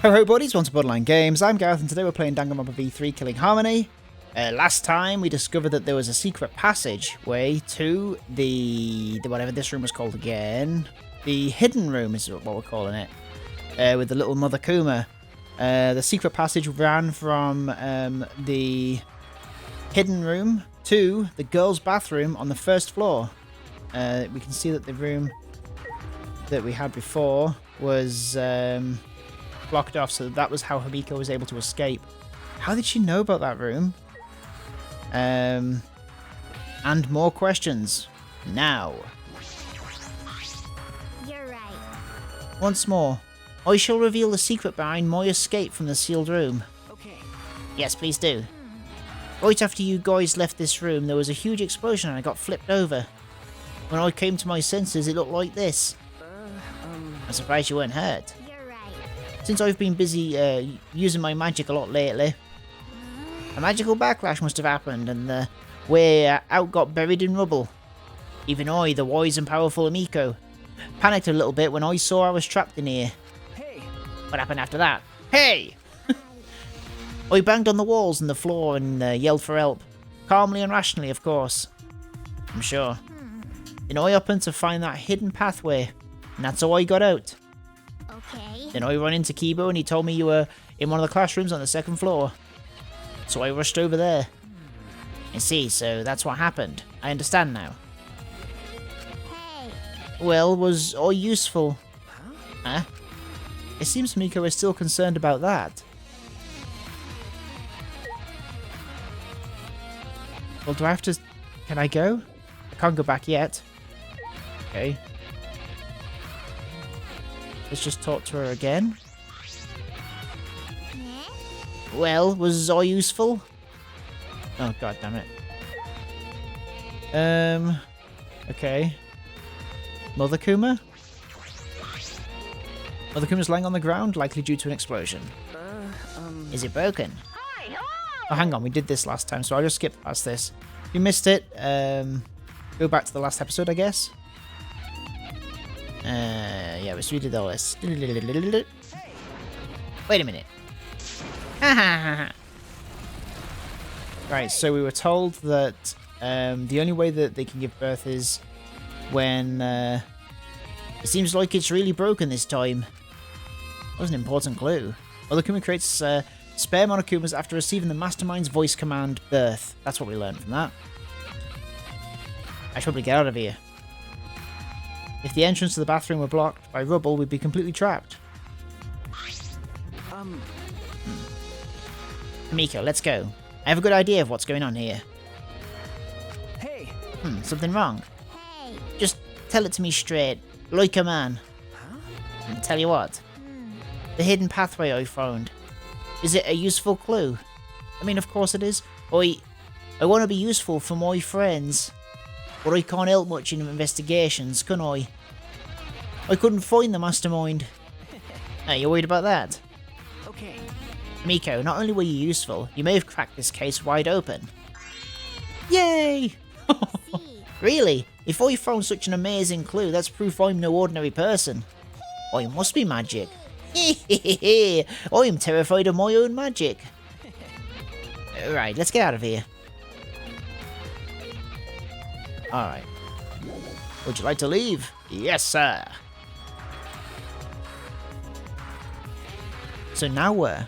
Ho ho buddies, welcome to Borderline Games. I'm Gareth and today we're playing Danganronpa V3 Killing Harmony. Last time we discovered that there was a secret passageway to the whatever this room was called again. The hidden room is what we're calling it. With the little Mother Kuma. The secret passage ran from the hidden room to the girls' bathroom on the first floor. We can see that the room that we had before was blocked off, so that was how Himiko was able to escape. How did she know about that room? And more questions. Now. You're right. Once more, I shall reveal the secret behind my escape from the sealed room. Okay. Yes, please do. Right after you guys left this room, there was a huge explosion and I got flipped over. When I came to my senses, it looked like this. I'm surprised you weren't hurt. You're right. Since I've been busy using my magic a lot lately, a magical backlash must have happened and the way out got buried in rubble. Even I, the wise and powerful Himiko, panicked a little bit when I saw I was trapped in here. Hey. What happened after that? Hey! I banged on the walls and the floor and yelled for help. Calmly and rationally, of course. I'm sure. Then I happened to find that hidden pathway, and that's how I got out. Okay. Then I ran into Kibo and he told me you were in one of the classrooms on the second floor. So I rushed over there. I see, so that's what happened. I understand now. Hey. Well, was I useful? Huh? It seems Himiko is still concerned about that. Well, do I have to... Can I go? I can't go back yet. Okay. Let's just talk to her again. Eh? Well, was I useful? Oh, god damn it. Okay. Mother Kuma? Mother Kuma's lying on the ground, likely due to an explosion. Is it broken? Hi. Oh, hang on, we did this last time, so I'll just skip past this. If you missed it, go back to the last episode, I guess. Yeah, we did all this. Wait a minute. Right, so we were told that the only way that they can give birth is when it seems like it's really broken this time. That was an important clue. Mother Kuma creates spare Monokumas after receiving the Mastermind's voice command birth. That's what we learned from that. I should probably get out of here. If the entrance to the bathroom were blocked by rubble, we'd be completely trapped. Himiko, let's go. I have a good idea of what's going on here. Hey. Something wrong? Hey. Just tell it to me straight, like a man. And tell you what, the hidden pathway I found, is it a useful clue? I mean, of course it is. I want to be useful for my friends, but I can't help much in investigations, can I? I couldn't find the mastermind. Are you worried about that? Okay. Miko, not only were you useful, you may have cracked this case wide open. Yay! See. Really? If I found such an amazing clue, that's proof I'm no ordinary person. I must be magic. I am terrified of my own magic. Right, let's get out of here. Alright. Would you like to leave? Yes, sir. So now where?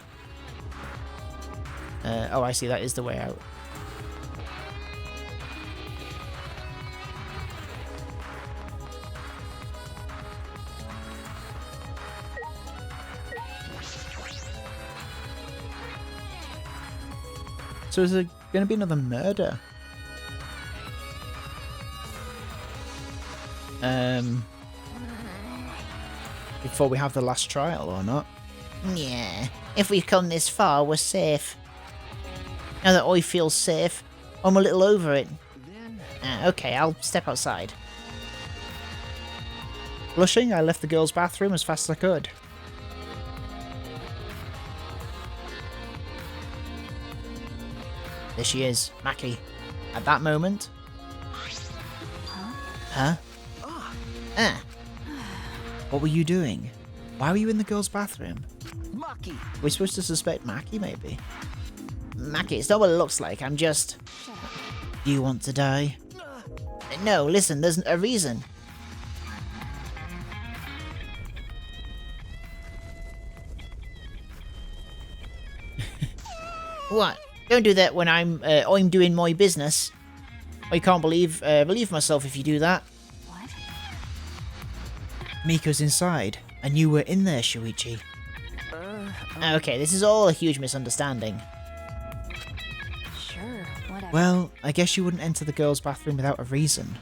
Oh, I see, that is the way out. So is there going to be another murder? Before we have the last trial or not? Yeah, if we've come this far, we're safe. Now that I feel safe, I'm a little over it. Okay, I'll step outside. Blushing, I left the girls' bathroom as fast as I could. There she is, Maki. At that moment... Huh? What were you doing? Why were you in the girls' bathroom? Maki. We're supposed to suspect Maki, maybe? Maki, it's not what it looks like. I'm just... Shut up. Do you want to die? No, listen, there's a reason. What? Don't do that when I'm doing my business. I can't believe myself if you do that. What? Miko's inside, and you were in there, Shuichi. Okay, this is all a huge misunderstanding. Sure, whatever. Well, I guess you wouldn't enter the girls' bathroom without a reason.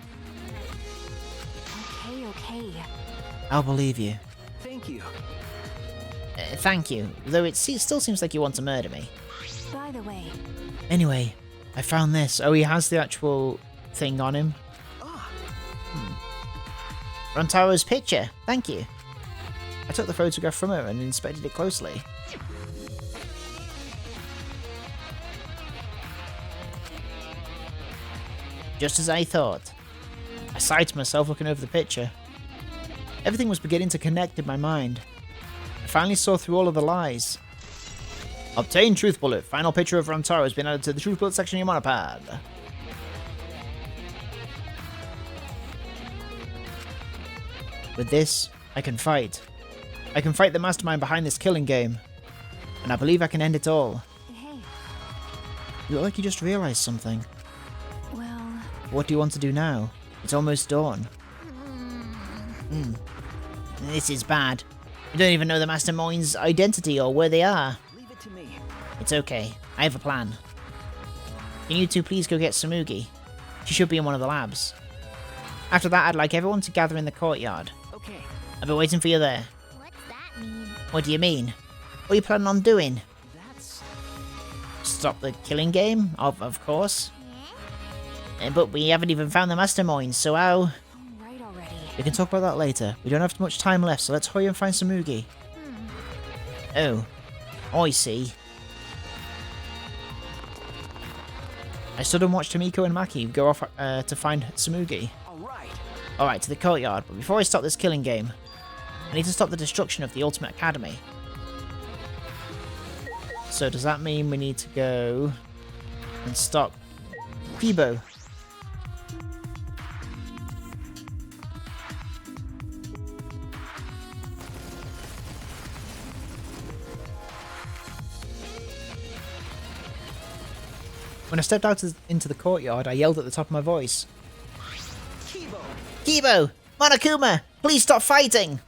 Okay. I'll believe you. Thank you. Thank you, though it still seems like you want to murder me. By the way, Anyway, I found this. Oh, he has the actual thing on him. Ah, Rontaro's picture. Thank you. I took the photograph from her and inspected it closely. Just as I thought. I sighed to myself looking over the picture. Everything was beginning to connect in my mind. I finally saw through all of the lies. Obtain Truth Bullet. Final picture of Rantaro has been added to the Truth Bullet section of your monopad. With this, I can fight. I can fight the mastermind behind this killing game. And I believe I can end it all. hey, You look like you just realized something. well, What do you want to do now? It's almost dawn. This is bad. You don't even know the mastermind's identity or where they are. leave it to me. It's okay. I have a plan. Can you two please go get Samugi? She should be in one of the labs. After that, I'd like everyone to gather in the courtyard. Okay. I've been waiting for you there. what's that mean? What do you mean? What are you planning on doing? That's... Stop the killing game? Of course. Yeah? But we haven't even found the mastermind, so how... All right already. We can talk about that later. We don't have too much time left, so let's hurry and find Samugi. Oh. I see. I stood and watched Tomiko and Maki go off to find Samugi. Alright. Alright, to the courtyard, but before I stop this killing game, I need to stop the destruction of the Ultimate Academy. So does that mean we need to go and stop Kibo? When I stepped out into the courtyard, I yelled at the top of my voice. Kibo! Kibo! Monokuma! Please stop fighting!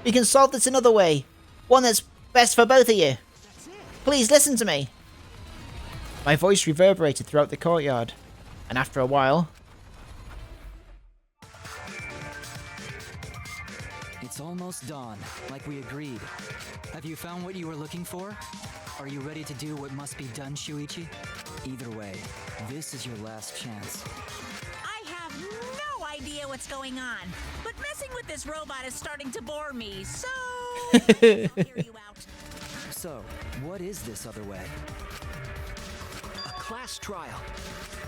We can solve this another way. One that's best for both of you. That's it. Please listen to me. My voice reverberated throughout the courtyard. And after a while... It's almost dawn, like we agreed. Have you found what you were looking for? Are you ready to do what must be done, Shuichi? Either way, this is your last chance. I have no idea what's going on, but messing with this robot is starting to bore me, so I'll hear you out. So, what is this other way? A class trial.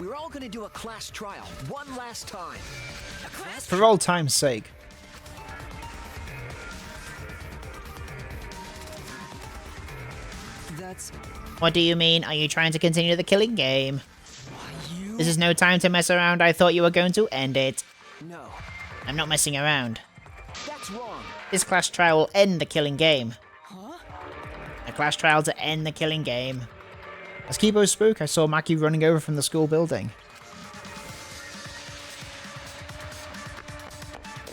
We're all gonna do a class trial one last time. A class For old time's sake. That's... What do you mean? Are you trying to continue the killing game? why you... This is no time to mess around. I thought you were going to end it. No, I'm not messing around. that's wrong. This class trial will end the killing game. Huh? A class trial to end the killing game. As Kibo spoke, I saw Maki running over from the school building.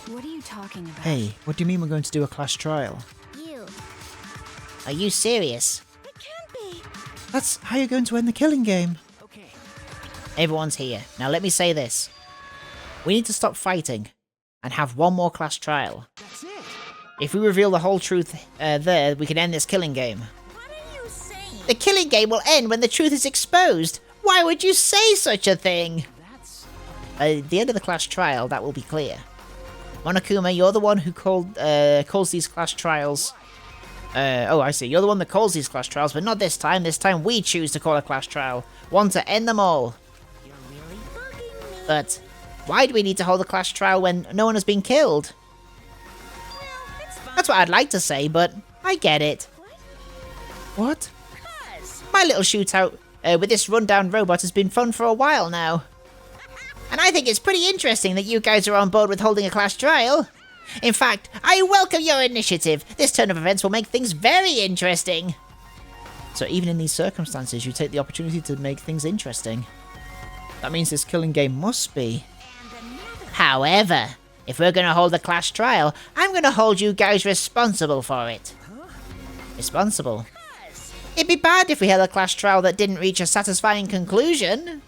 What are you talking about? Hey, what do you mean we're going to do a class trial? You. Are you serious? It can't be. That's how you're going to end the killing game. Okay. Everyone's here. Now let me say this. We need to stop fighting and have one more class trial. That's it. If we reveal the whole truth there, we can end this killing game. What are you saying? The killing game will end when the truth is exposed. Why would you say such a thing? That's... At the end of the class trial, that will be clear. Monokuma, you're the one who calls these class trials. Oh, I see. You're the one that calls these class trials, but not this time. This time we choose to call a class trial. One to end them all. You're really bugging me. But why do we need to hold a class trial when no one has been killed? Well, it's fine. That's what I'd like to say, but I get it. What? What? Cuz. My little shootout with this rundown robot has been fun for a while now. And I think it's pretty interesting that you guys are on board with holding a class trial. In fact, I welcome your initiative. This turn of events will make things very interesting. So even in these circumstances, you take the opportunity to make things interesting. That means this killing game must be. However, if we're going to hold a class trial, I'm going to hold you guys responsible for it. Responsible? It'd be bad if we had a class trial that didn't reach a satisfying conclusion.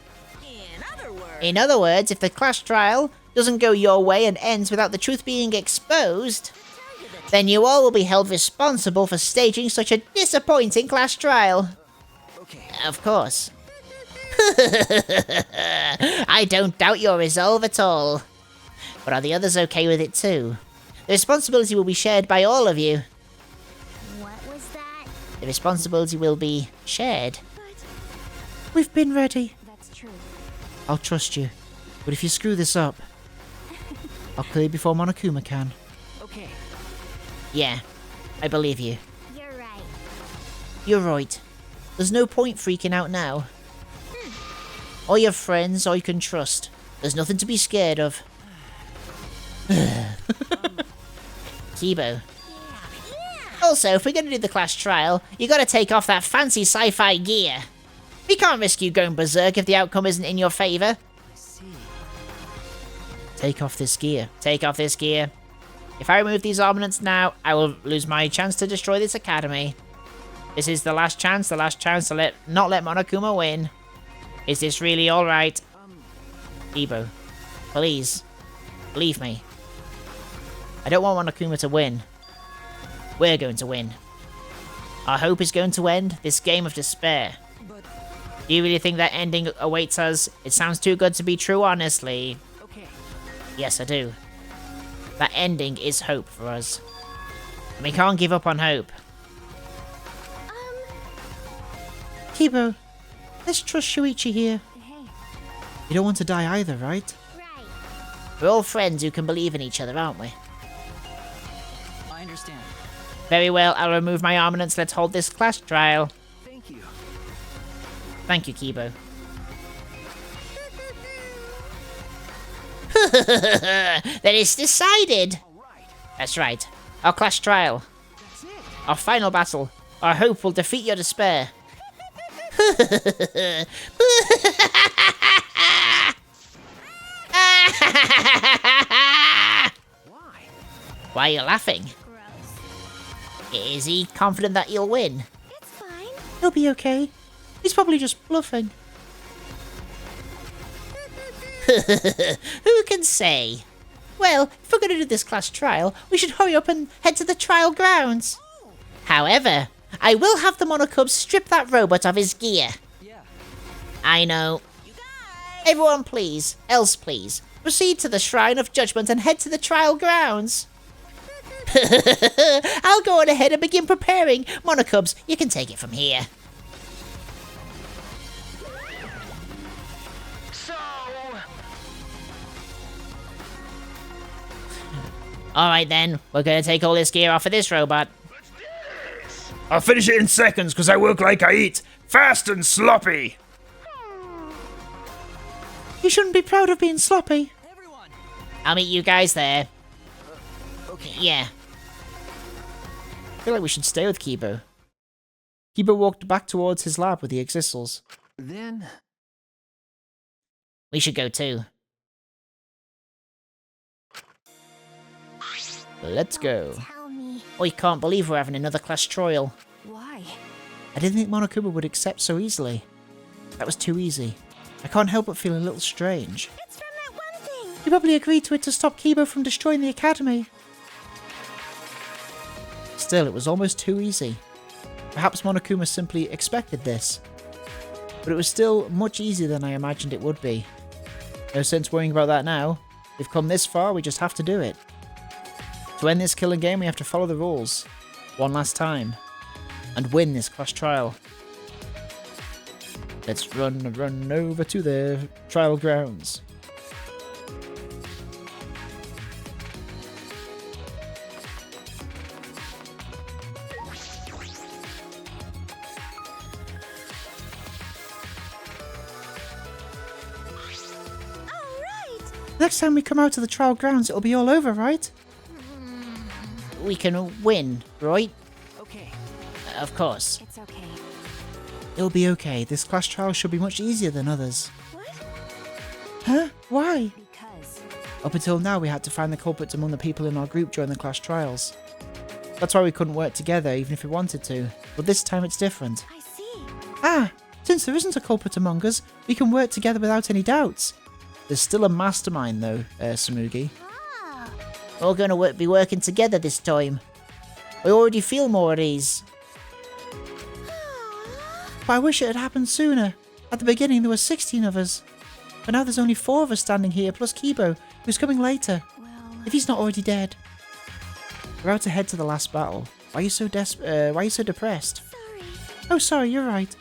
In other words, if the class trial doesn't go your way and ends without the truth being exposed, then you all will be held responsible for staging such a disappointing class trial. Okay. Of course. I don't doubt your resolve at all. But are the others okay with it too? The responsibility will be shared by all of you. What was that? The responsibility will be shared. We've been ready. That's true. I'll trust you. But if you screw this up, I'll clear before Monokuma can. Okay. Yeah, I believe you. You're right. You're right. There's no point freaking out now. All your friends, all you can trust. There's nothing to be scared of. Kibo. Also, if we're gonna do the class trial, you gotta take off that fancy sci-fi gear. We can't risk you going berserk if the outcome isn't in your favor. Take off this gear. Take off this gear. If I remove these armaments now, I will lose my chance to destroy this academy. This is the last chance to not let Monokuma win. Is this really alright? Kibo, please, believe me. I don't want Monokuma to win. We're going to win. Our hope is going to end this game of despair. Do you really think that ending awaits us? It sounds too good to be true, honestly. Okay. Yes, I do. That ending is hope for us. And we can't give up on hope. Kibo, let's trust Shuichi here. Hey. You don't want to die either, right? Right. We're all friends who can believe in each other, aren't we? I understand. Very well, I'll remove my armaments. Let's hold this class trial. Thank you. Thank you, Kibo. Then it's decided. All right. That's right. Our class trial. That's it. Our final battle. Our hope will defeat your despair. Why? Why are you laughing? Gross. Is he confident that he'll win? It's fine. He'll be okay. He's probably just bluffing. Who can say? Well, if we're going to do this class trial, we should hurry up and head to the trial grounds. However, I will have the Monokubs strip that robot of his gear. Yeah. I know. You guys. Everyone please, else please, proceed to the Shrine of Judgment and head to the trial grounds. I'll go on ahead and begin preparing. Monokubs, you can take it from here. So, Alright then, we're going to take all this gear off of this robot. I'll finish it in seconds because I work like I eat. Fast and sloppy. You shouldn't be proud of being sloppy. Everyone! I'll meet you guys there. okay. Yeah. I feel like we should stay with Kibo. Kibo walked back towards his lab with the Existals. Then, We should go too. Let's go. Tell me. I can't believe we're having another class trial. Why? I didn't think Monokuma would accept so easily. That was too easy. I can't help but feel a little strange. It's from that one thing. He probably agreed to it to stop Kibo from destroying the academy. Still, it was almost too easy. Perhaps Monokuma simply expected this. But it was still much easier than I imagined it would be. No sense worrying about that now. We've come this far, we just have to do it. To end this killing game, we have to follow the rules. One last time. And win this class trial. Let's run over to the trial grounds. Next time we come out to the trial grounds, it'll be all over, right? We can win, right? Okay. Of course. It's okay. It'll be okay. This class trial should be much easier than others. What? Huh? Why? Because. Up until now, we had to find the culprits among the people in our group during the class trials. That's why we couldn't work together, even if we wanted to. But this time it's different. I see. Ah! Since there isn't a culprit among us, we can work together without any doubts. There's still a mastermind, though, Samugi. Ah. We're all going to be working together this time. I already feel more at ease. But I wish it had happened sooner. At the beginning, there were 16 of us. But now there's only 4 of us standing here, plus Kibo, who's coming later. Well. If he's not already dead. We're about to head to the last battle. Why are you so why are you so depressed? Sorry. Oh, sorry, you're right.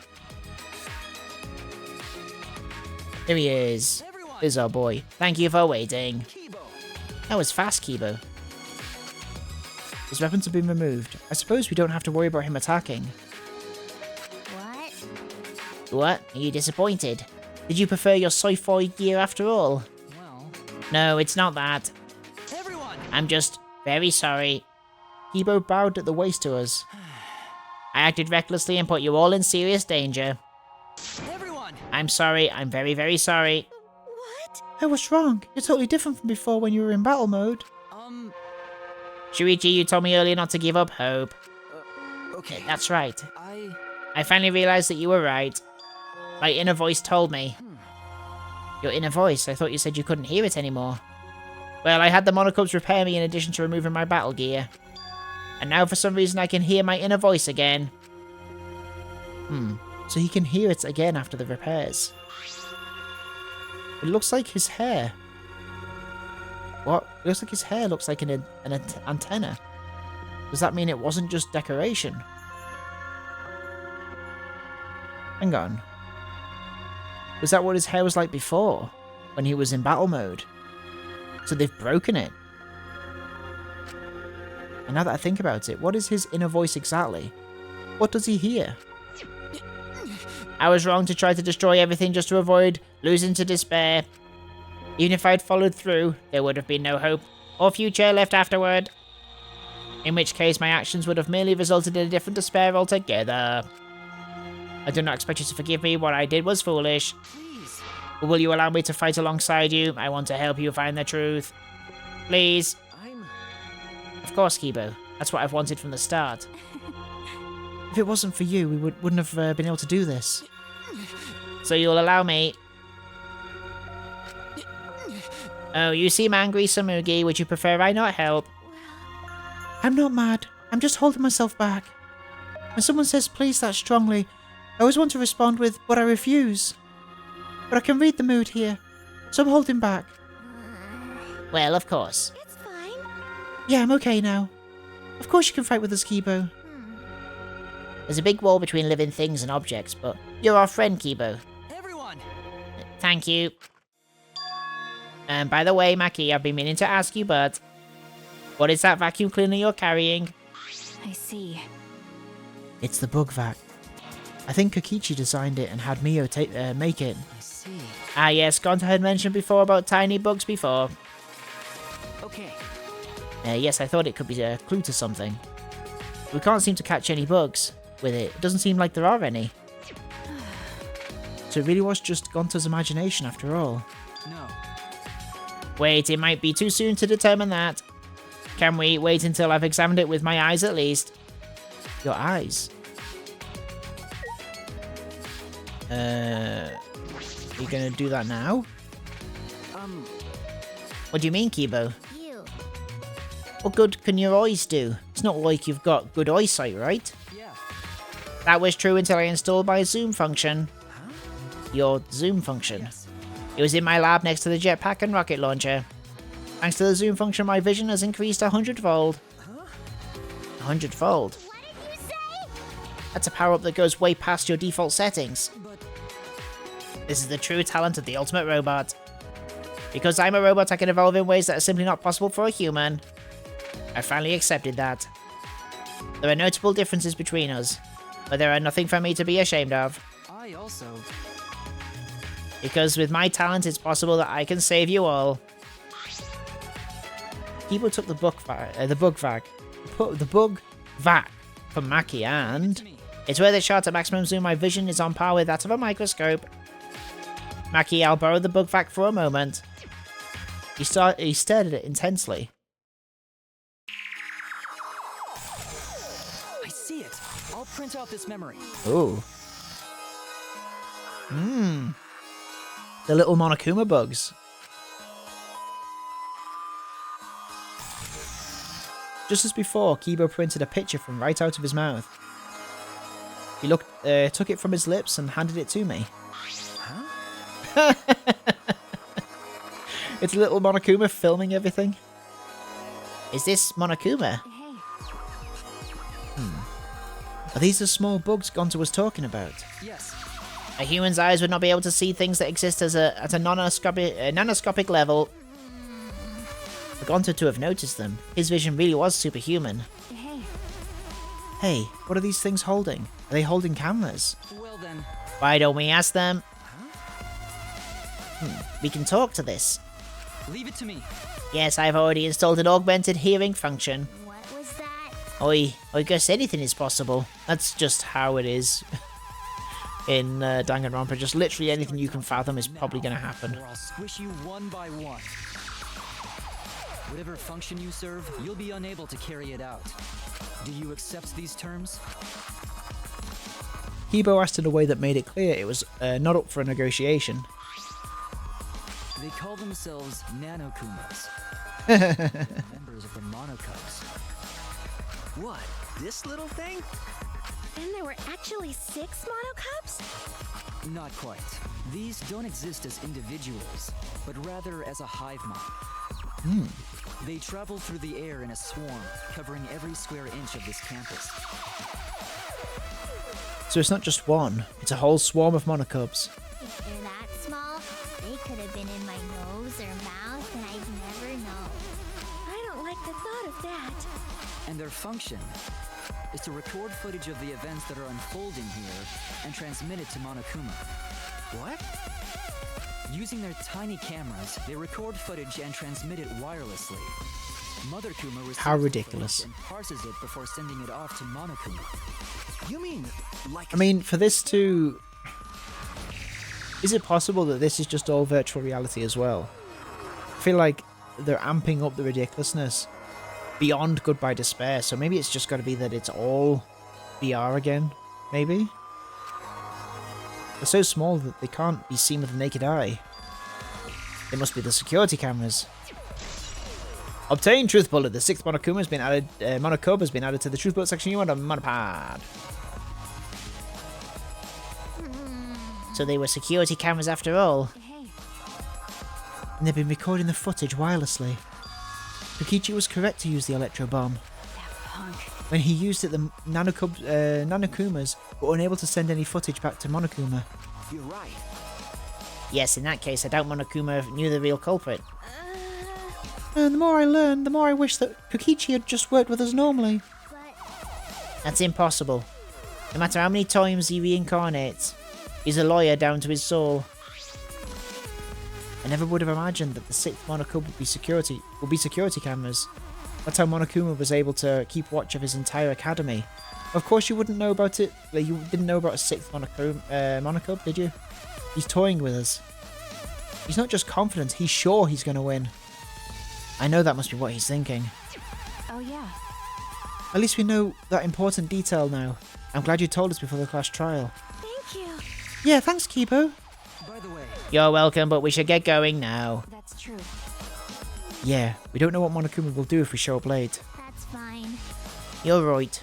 Here he is. Everyone. Here's our boy. Thank you for waiting. Kibo. That was fast, Kibo. His weapons have been removed. I suppose we don't have to worry about him attacking. What? What? Are you disappointed? Did you prefer your sci-fi gear after all? Well, No, it's not that. Everyone. I'm just very sorry. Kibo bowed at the waist to us. I acted recklessly and put you all in serious danger. Everyone. I'm sorry. I'm very, very sorry. What? Hey, what's wrong? You're totally different from before when you were in battle mode. Shuichi, you told me earlier not to give up hope. Okay. That's right. I. I finally realized that you were right. My inner voice told me. Your inner voice? I thought you said you couldn't hear it anymore. Well, I had the Monocubs repair me in addition to removing my battle gear. And now for some reason I can hear my inner voice again. So he can hear it again after the repairs. It looks like his hair. What? It looks like his hair looks like an antenna. Does that mean it wasn't just decoration? Hang on. Was that what his hair was like before? When he was in battle mode? So they've broken it. And now that I think about it, what is his inner voice exactly? What does he hear? I was wrong to try to destroy everything just to avoid losing to despair. Even if I'd followed through, there would have been no hope or future left afterward. In which case, my actions would have merely resulted in a different despair altogether. I do not expect you to forgive me. What I did was foolish. Please. But will you allow me to fight alongside you? I want to help you find the truth. Please. Of course, Kibo. That's what I've wanted from the start. If it wasn't for you, we wouldn't have been able to do this. So you'll allow me... Oh, you seem angry, Samugi. Would you prefer I not help? I'm not mad. I'm just holding myself back. When someone says please that strongly, I always want to respond with, but I refuse. But I can read the mood here, so I'm holding back. Well, of course. It's fine. Yeah, I'm okay now. Of course you can fight with us, Kibo. There's a big wall between living things and objects, but you're our friend, Kibo. Everyone. Thank you. And by the way, Maki, I've been meaning to ask you, but... What is that vacuum cleaner you're carrying? I see. It's the bug vac. I think Kokichi designed it and had Mio make it. I see. Ah yes, Gonta had mentioned before about tiny bugs before. Okay. Yes, I thought it could be a clue to something. We can't seem to catch any bugs with it. It doesn't seem like there are any. So it really was just Gonta's imagination after all. No. Wait, it might be too soon to determine that. Can we wait until I've examined it with my eyes at least? Your eyes? Are you gonna do that now? What do you mean, Kibo? You. What good can your eyes do? It's not like you've got good eyesight, right? Yeah. That was true until I installed my zoom function. Your zoom function. Yes. It was in my lab next to the jetpack and rocket launcher. Thanks to the zoom function, my vision has increased 100-fold. 100-fold? What did you say? That's a power-up that goes way past your default settings. But This is the true talent of the ultimate robot. Because I'm a robot, I can evolve in ways that are simply not possible for a human. I finally accepted that. There are notable differences between us, but there are nothing for me to be ashamed of. I also. Because with my talent, it's possible that I can save you all. Kibo took the bug vac from Maki, and it's worth a shot. At maximum zoom, my vision is on par with that of a microscope. Maki, I'll borrow the bug vac for a moment. He stared at it intensely. I see it. I'll print out this memory. Ooh. The little Monokuma bugs. Just as before, Kibo printed a picture from right out of his mouth. He took it from his lips and handed it to me. Huh? It's a little Monokuma filming everything. Is this Monokuma? Are these the small bugs Gonta was talking about? Yes. A human's eyes would not be able to see things that exist at a nanoscopic level. For Gonta to have noticed them, his vision really was superhuman. Hey, what are these things holding? Are they holding cameras? Well then. Why don't we ask them? We can talk to this. Leave it to me. Yes, I've already installed an augmented hearing function. What was that? I guess anything is possible. That's just how it is. In Danganronpa, just literally anything you can fathom is probably going to happen. Or I'll squish you one by one. Whatever function you serve, you'll be unable to carry it out. Do you accept these terms? Kibo asked in a way that made it clear it was not up for a negotiation. They call themselves Nanokumas. Members of the Monocubs. What? This little thing? And there were actually 6 monocubs? Not quite. These don't exist as individuals, but rather as a hive mind. They travel through the air in a swarm, covering every square inch of this campus. So it's not just one, it's a whole swarm of monocubs. If they're that small, they could have been in my nose or mouth and I'd never know. I don't like the thought of that. And their function is to record footage of the events that are unfolding here and transmit it to Monokuma. What? Using their tiny cameras, they record footage and transmit it wirelessly. Mother Kuma receives How the ridiculous. footage and parses it before sending it off to Monokuma. You mean like I mean, for this to... Is it possible that this is just all virtual reality as well? I feel like they're amping up the ridiculousness beyond Goodbye Despair, so maybe it's just got to be that it's all VR again, maybe? They're so small that they can't be seen with the naked eye. It must be the security cameras. Obtain Truth Bullet. The 6th Monokuma has been added. Monokub has been added to the Truth Bullet section you want on Monopod. So they were security cameras after all. And they've been recording the footage wirelessly. Kokichi was correct to use the electro bomb. When he used it, the Nanokumas were unable to send any footage back to Monokuma. You're right. Yes, in that case, I doubt Monokuma knew the real culprit. And the more I learn, the more I wish that Kokichi had just worked with us normally. That's impossible. No matter how many times he reincarnates, he's a lawyer down to his soul. I never would have imagined that the 6th Monokuma would be security cameras. That's how Monokuma was able to keep watch of his entire academy. Of course you wouldn't know about it, you didn't know about a 6th Monokuma, did you? He's toying with us. He's not just confident, he's sure he's going to win. I know that must be what he's thinking. Oh yeah. At least we know that important detail now. I'm glad you told us before the class trial. Thank you. Yeah, thanks, Kibo. By the way, You're welcome, but we should get going now. That's true. Yeah, we don't know what Monokuma will do if we show up late. That's fine. You're right.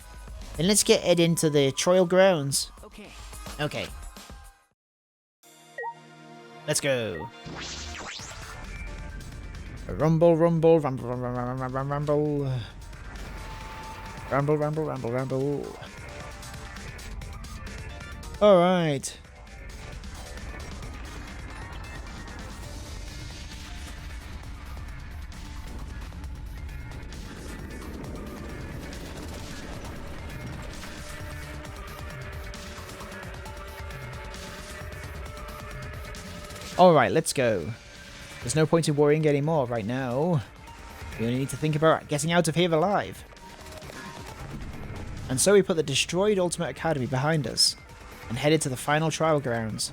Then let's get Ed into the trial grounds. Okay. Okay. Let's go. Rumble, rumble, rumble, rumble, rumble, rumble, rumble. Rumble, rumble, rumble, rumble. Alright. Alright, let's go. There's no point in worrying anymore right now. We only need to think about getting out of here alive. And so we put the destroyed Ultimate Academy behind us and headed to the final trial grounds.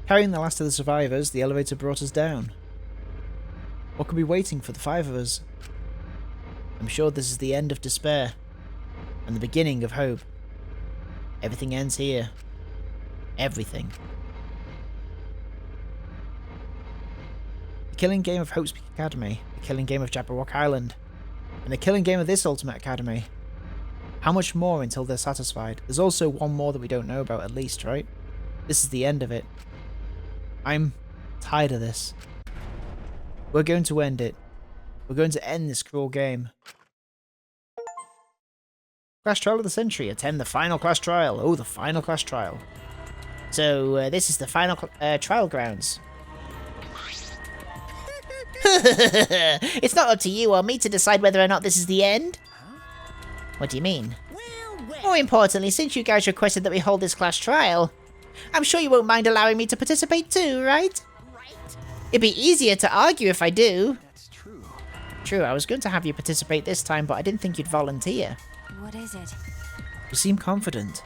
Carrying the last of the survivors, the elevator brought us down. What could be waiting for the 5 of us? I'm sure this is the end of despair, and the beginning of hope. Everything ends here. Everything. The killing game of Hope's Peak Academy, the killing game of Jabberwock Island, and the killing game of this Ultimate Academy. How much more until they're satisfied? There's also one more that we don't know about at least, right? This is the end of it. I'm tired of this. We're going to end it. We're going to end this cruel game. Class Trial of the Century. Attend the final class trial. Oh, the final class trial. So, this is the final trial grounds. It's not up to you or me to decide whether or not this is the end. What do you mean? More importantly, since you guys requested that we hold this class trial, I'm sure you won't mind allowing me to participate too, right? It'd be easier to argue if I do. That's true. True, I was going to have you participate this time, but I didn't think you'd volunteer. What is it? You seem confident.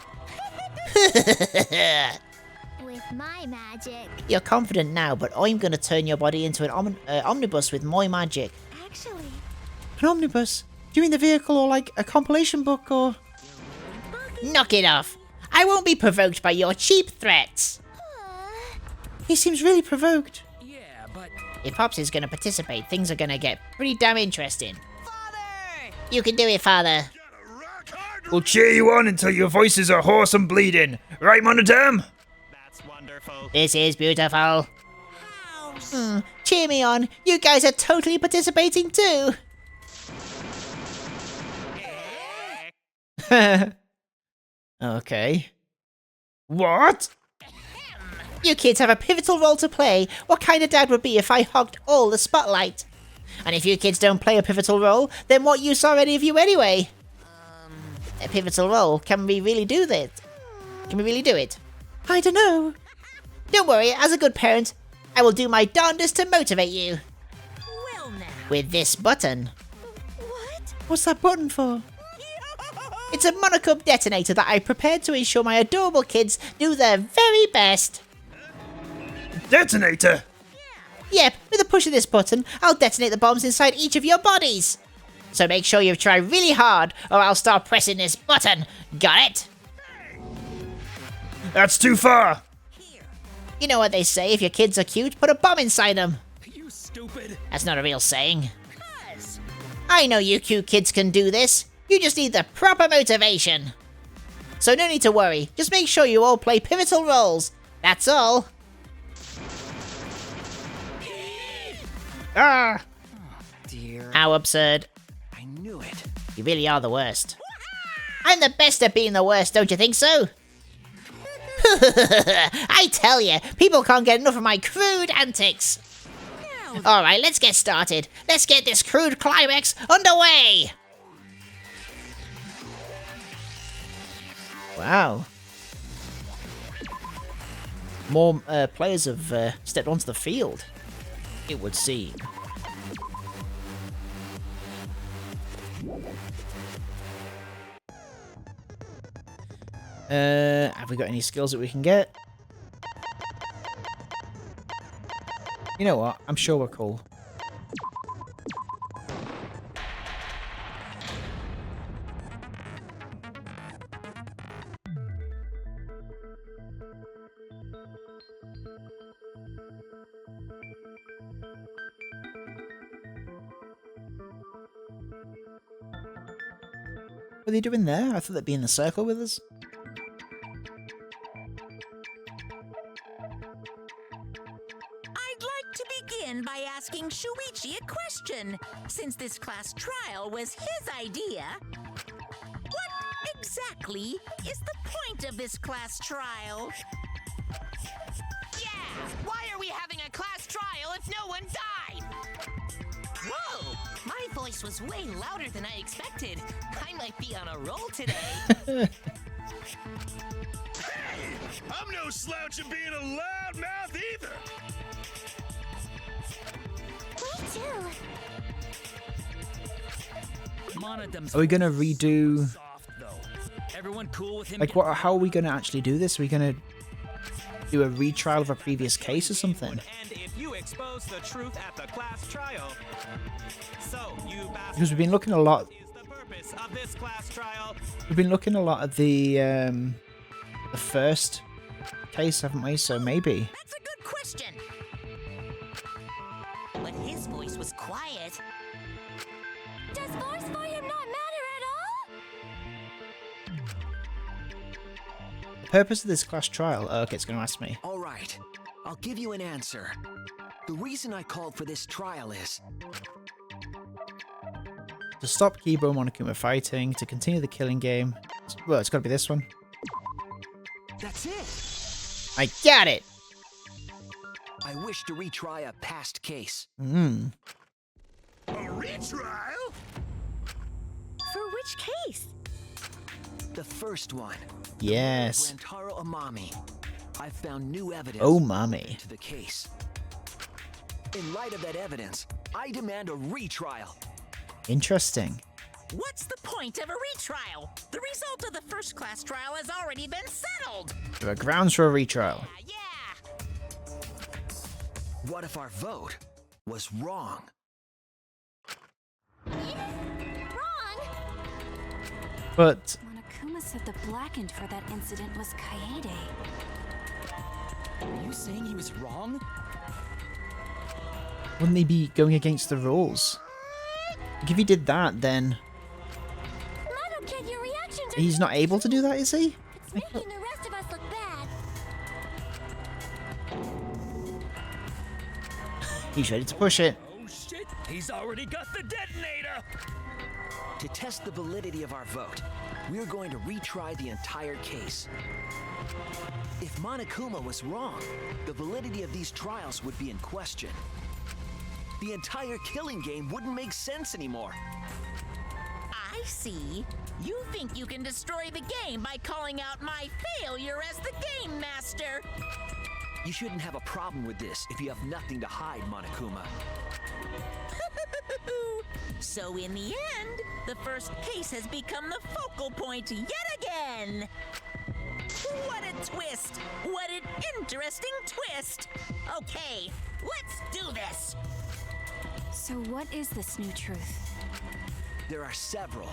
With my magic. You're confident now, but I'm going to turn your body into an omnibus with my magic. Actually, An omnibus? Do you mean the vehicle or like a compilation book or... Knock it off! I won't be provoked by your cheap threats! He seems really provoked. Yeah, but... If Pops is going to participate, things are going to get pretty damn interesting. Father! You can do it, Father. We'll cheer you on until your voices are hoarse and bleeding. Right, Monodam? That's wonderful. This is beautiful. Cheer me on. You guys are totally participating too. Okay. What? You kids have a pivotal role to play. What kind of dad would be if I hogged all the spotlight? And if you kids don't play a pivotal role, then what use are any of you anyway? A pivotal role? Can we really do that? Can we really do it? I don't know. Don't worry, as a good parent, I will do my darndest to motivate you. Well now. With this button. what? What's that button for? It's a monocube detonator that I prepared to ensure my adorable kids do their very best. Detonator? Yep, with a push of this button, I'll detonate the bombs inside each of your bodies. So make sure you try really hard, or I'll start pressing this button. Got it? That's too far. You know what they say, if your kids are cute, put a bomb inside them. You stupid. That's not a real saying. I know you cute kids can do this. You just need the proper motivation. So no need to worry, just make sure you all play pivotal roles. That's all. Ah! Dear. How absurd. I knew it. You really are the worst. I'm the best at being the worst, don't you think so? I tell you, people can't get enough of my crude antics. Alright, let's get started. Let's get this crude climax underway. Wow. More players have stepped onto the field, it would seem. Have we got any skills that we can get? You know what? I'm sure we're cool. What are they doing there? I thought they'd be in the circle with us. I'd like to begin by asking Shuichi a question. Since this class trial was his idea, what exactly is the point of this class trial? Yeah! Why are we having a class trial if no one died? Whoa! My voice voice was way louder than I expected. I might be on a roll today. Hey, I'm no slouch at being a loudmouth either. Me too. Are we gonna redo? Everyone cool with him? Like, what? How are we gonna actually do this? Are we gonna do a retrial of a previous case or something? And if you expose the truth at the class trial, so you Because we've been looking a lot. is the purpose of this class trial. We've been looking a lot at the first case, haven't we? So maybe. That's a good question. But his voice was quiet. Does force for him not matter at all? The purpose of this class trial. Oh, okay, it's going to ask me. All right, I'll give you an answer. The reason I called for this trial is To stop Kibo and Monokuma fighting, to continue the killing game. Well, it's got to be this one. that's it. I got it. I wish to retry a past case. Hmm. A retrial? For which case? The first one. Yes. Rantaro Amami. I've found new evidence Oh, mommy. to the case. In light of that evidence, I demand a retrial. Interesting. What's the point of a retrial? The result of the first class trial has already been settled. There are grounds for a retrial. Yeah. What if our vote was wrong? Wrong. But Monokuma said the blackened for that incident was Kaede. Are you saying he was wrong? wouldn't he be going against the rules? Like, if he did that, then Mono Kid, your reactions are he's not able to do that, is he? It's making the rest of us look bad. He's ready to push it. Oh shit, he's already got the detonator! To test the validity of our vote, we're going to retry the entire case. If Monokuma was wrong, the validity of these trials would be in question. The entire killing game wouldn't make sense anymore. I see. You think you can destroy the game by calling out my failure as the game master. You shouldn't have a problem with this if you have nothing to hide, Monokuma. So in the end, the first case has become the focal point yet again. What a twist! What an interesting twist! Okay, let's do this! So what is this new truth? There are several.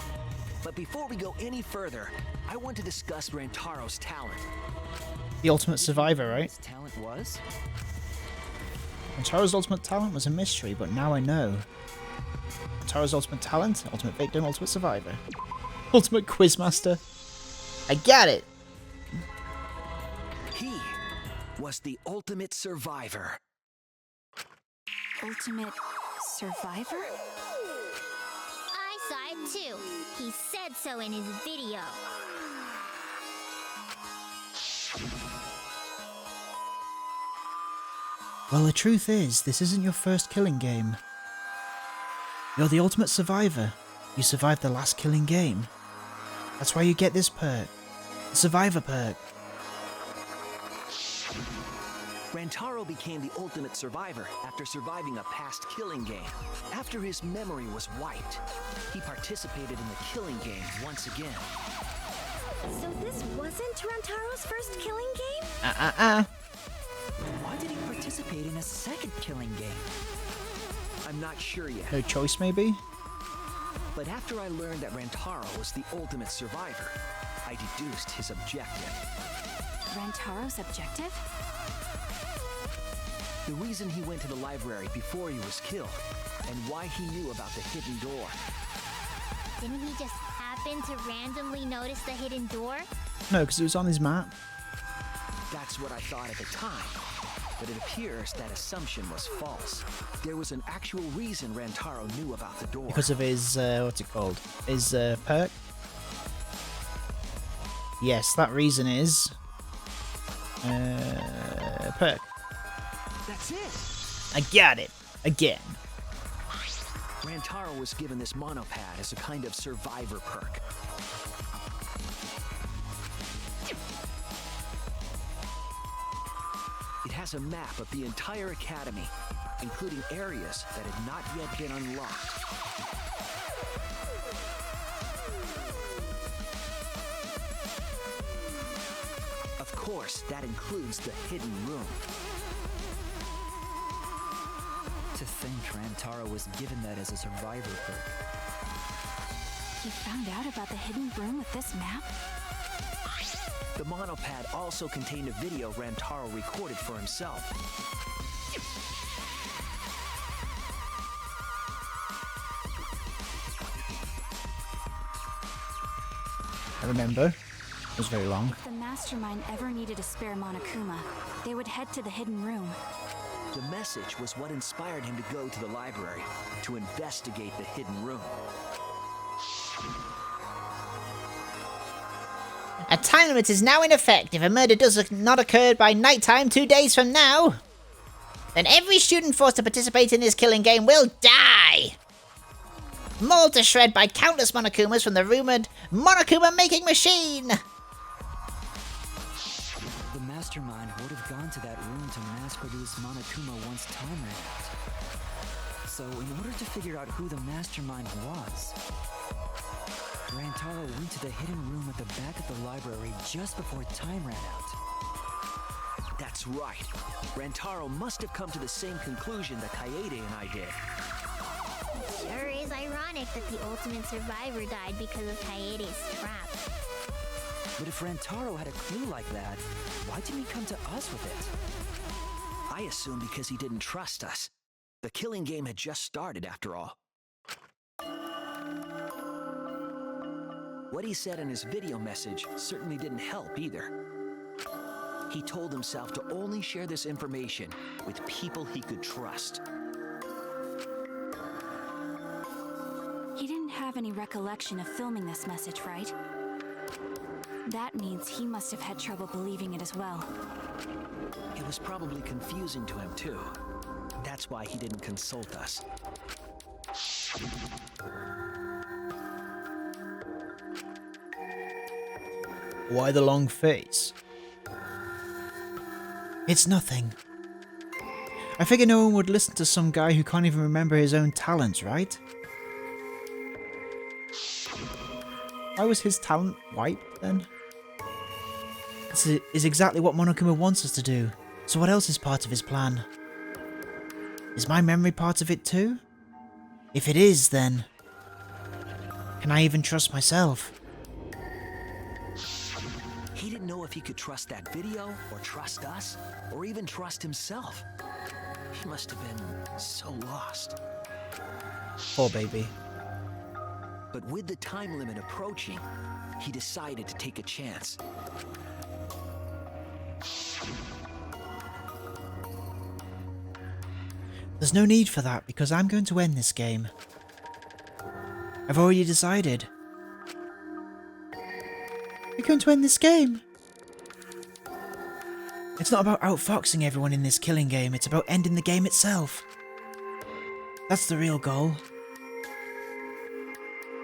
But before we go any further, I want to discuss Rantaro's talent. The ultimate survivor, right? His talent was? And Taro's ultimate talent was a mystery, but now I know. Taro's ultimate talent, ultimate victim, ultimate survivor. Ultimate quizmaster. I got it! He was the ultimate survivor. Ultimate survivor? I saw it too. He said so in his video. Well, the truth is, this isn't your first killing game. You're the ultimate survivor. You survived the last killing game. That's why you get this perk. The survivor perk. Rantaro became the ultimate survivor after surviving a past killing game. After his memory was wiped, he participated in the killing game once again. So this wasn't Rantaro's first killing game? Why did he participate in a second killing game? I'm not sure yet, No choice, maybe? but after I learned that Rantaro was the ultimate survivor, I deduced his objective. Rantaro's objective? The reason he went to the library before he was killed, and why he knew about the hidden door. Didn't he just happen to randomly notice the hidden door? No, because it was on his map. That's what I thought at the time, but it appears that assumption was false. There was an actual reason Rantaro knew about the door. Because of his, what's it called? His perk? Yes, that reason is... perk. That's it! I got it. Again. Rantaro was given this monopad as a kind of survivor perk. It has a map of the entire academy, including areas that had not yet been unlocked. Of course, that includes the hidden room. To think Rantaro was given that as a survivor perk. You found out about the hidden room with this map? The monopad also contained a video Rantaro recorded for himself. I remember. It was very long. If the mastermind ever needed a spare Monokuma, they would head to the hidden room. The message was what inspired him to go to the library to investigate the hidden room. A time limit is now in effect. If a murder does not occur by nighttime 2 days from now, then every student forced to participate in this killing game will die! Mauled to shred by countless Monokumas from the rumored Monokuma making machine! The mastermind would have gone to that room to mass-produce Monokuma once time ran out. So, in order to figure out who the mastermind was, Rantaro went to the hidden room at the back of the library just before time ran out. That's right. Rantaro must have come to the same conclusion that Kaede and I did. Sure is ironic that the ultimate survivor died because of Kaede's trap. But if Rantaro had a clue like that, why didn't he come to us with it? I assume because he didn't trust us. The killing game had just started, after all. What he said in his video message certainly didn't help either. He told himself to only share this information with people he could trust. He didn't have any recollection of filming this message, right? That means he must have had trouble believing it as well. It was probably confusing to him, too. That's why he didn't consult us. Why the long face? It's nothing. I figure no one would listen to some guy who can't even remember his own talents, right? Why was his talent wiped then? This is exactly what Monokuma wants us to do. So what else is part of his plan? Is my memory part of it too? If it is, then can I even trust myself? He didn't know if he could trust that video, or trust us, or even trust himself. He must have been so lost. Poor baby. But with the time limit approaching, he decided to take a chance. There's no need for that, because I'm going to end this game. I've already decided. We're going to end this game. It's not about outfoxing everyone in this killing game, it's about ending the game itself. That's the real goal.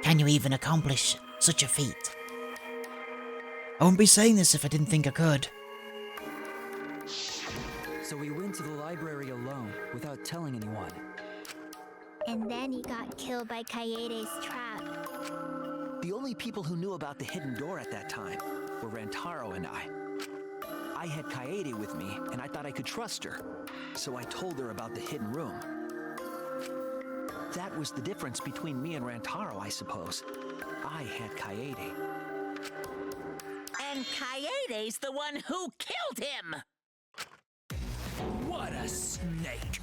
Can you even accomplish such a feat? I wouldn't be saying this if I didn't think I could. So we went to the library alone, without telling anyone. And then he got killed by Kaede's trap. The only people who knew about the hidden door at that time were Rantaro and I. I had Kaede with me, and I thought I could trust her, so I told her about the hidden room. That was the difference between me and Rantaro, I suppose. I had Kaede. And Kaede's the one who killed him! What a snake!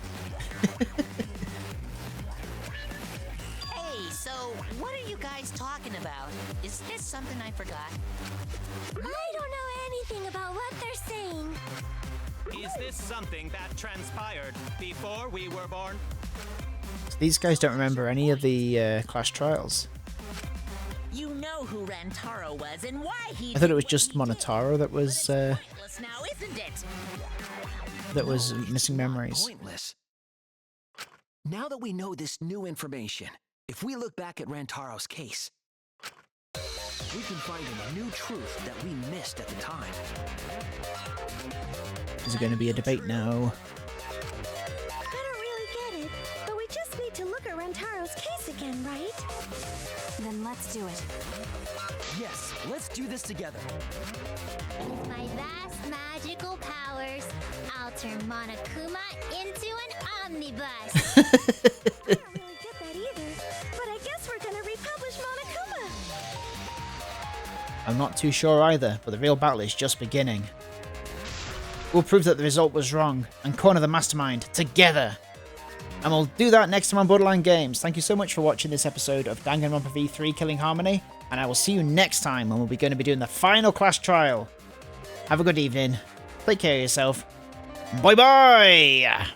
Hey, so what are you guys talking about? Is this something I forgot? I don't know anything about what they're saying. Is this something that transpired before we were born? So these guys don't remember any of the class trials. You know who Rantaro was and why he I thought it did was what just he did. Monotaro that But was it's pointless now, isn't it? missing memories. Pointless. Now that we know this new information, if we look back at Rantaro's case, we can find a new truth that we missed at the time. Is it going to be a debate now? I don't really get it, but we just need to look at Rantaro's case again, right? Then let's do it. Yes, let's do this together. With my vast magical powers, I'll turn Monokuma into an omnibus. I don't really get that either, but I guess we're gonna republish Monokuma. I'm not too sure either, but the real battle is just beginning. We'll prove that the result was wrong and corner the mastermind together. And we'll do that next time on Borderline Games. Thank you so much for watching this episode of Danganronpa V3 Killing Harmony, and I will see you next time when we'll be going to be doing the final class trial. Have a good evening. Take care of yourself. Bye bye!